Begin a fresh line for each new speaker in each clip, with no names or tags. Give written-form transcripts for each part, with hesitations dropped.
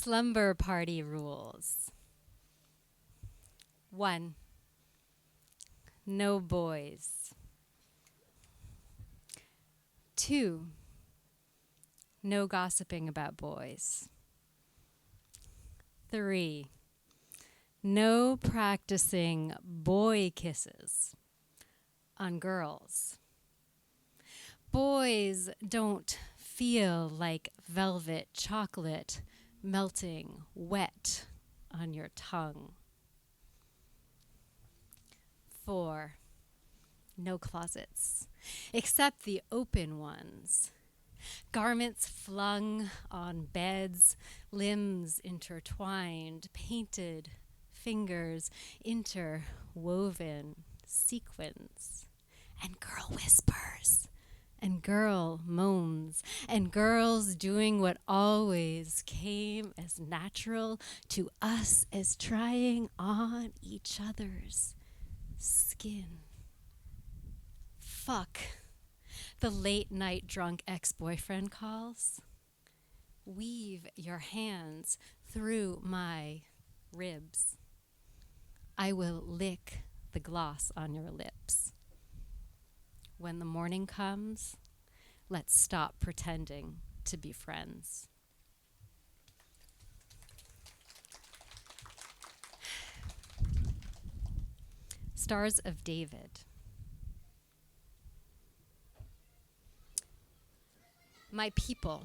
Slumber party rules. 1. No boys. 2. No gossiping about boys. 3. No practicing boy kisses on girls. Boys don't feel like velvet chocolate melting wet on your tongue. 4. No closets, except the open ones. Garments flung on beds, limbs intertwined, painted fingers interwoven, sequins, and girl whispers, and girl moans, and girls doing what always came as natural to us as trying on each other's skin. Fuck the late night drunk ex-boyfriend calls. Weave your hands through my ribs. I will lick the gloss on your lips. When the morning comes, let's stop pretending to be friends. Stars of David. My people,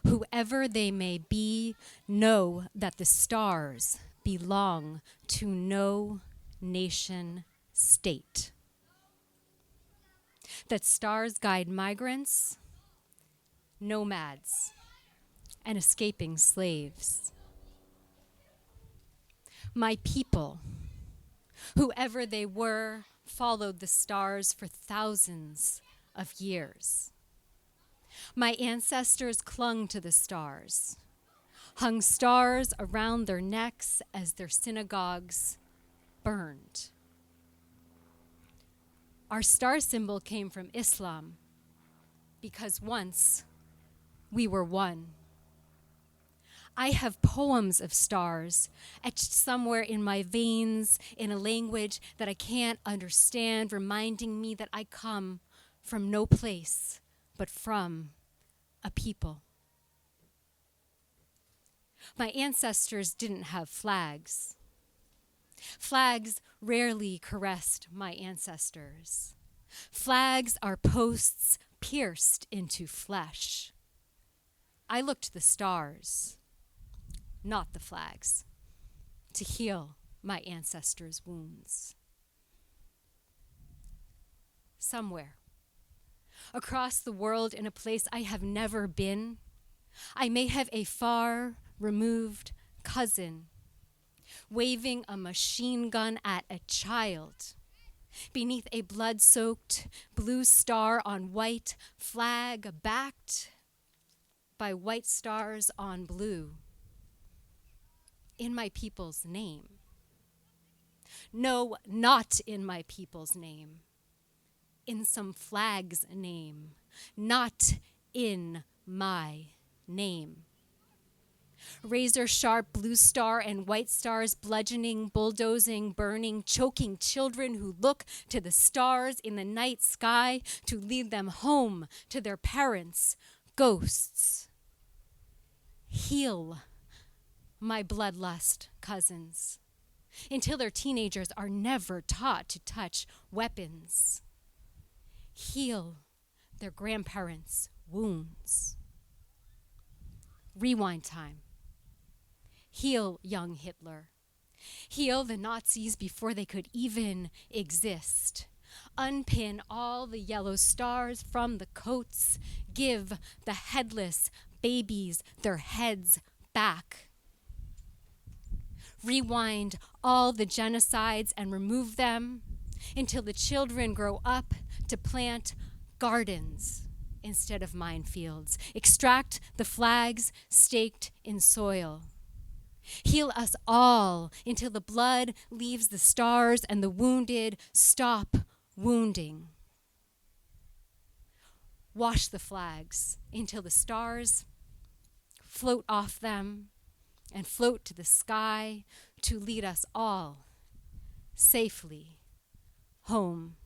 whoever they may be, know that the stars belong to no nation state. That stars guide migrants, nomads, and escaping slaves. My people, whoever they were, followed the stars for thousands of years. My ancestors clung to the stars, hung stars around their necks as their synagogues burned. Our star symbol came from Islam because once we were one. I have poems of stars etched somewhere in my veins in a language that I can't understand, reminding me that I come from no place but from a people. My ancestors didn't have flags. Flags rarely caressed my ancestors. Flags are posts pierced into flesh. I looked to the stars, not the flags, to heal my ancestors' wounds. Somewhere, across the world in a place I have never been, I may have a far removed cousin waving a machine gun at a child beneath a blood-soaked blue star on white flag backed by white stars on blue in my people's name. No, not in my people's name. In some flag's name, not in my name. Razor sharp blue star and white stars bludgeoning, bulldozing, burning, choking children who look to the stars in the night sky to lead them home to their parents, ghosts. Heal my bloodlust cousins until their teenagers are never taught to touch weapons. Heal their grandparents' wounds. Rewind time. Heal young Hitler. Heal the Nazis before they could even exist. Unpin all the yellow stars from the coats. Give the headless babies their heads back. Rewind all the genocides and remove them until the children grow up to plant gardens instead of minefields. Extract the flags staked in soil. Heal us all until the blood leaves the stars and the wounded stop wounding. Wash the flags until the stars float off them, and float to the sky to lead us all safely home.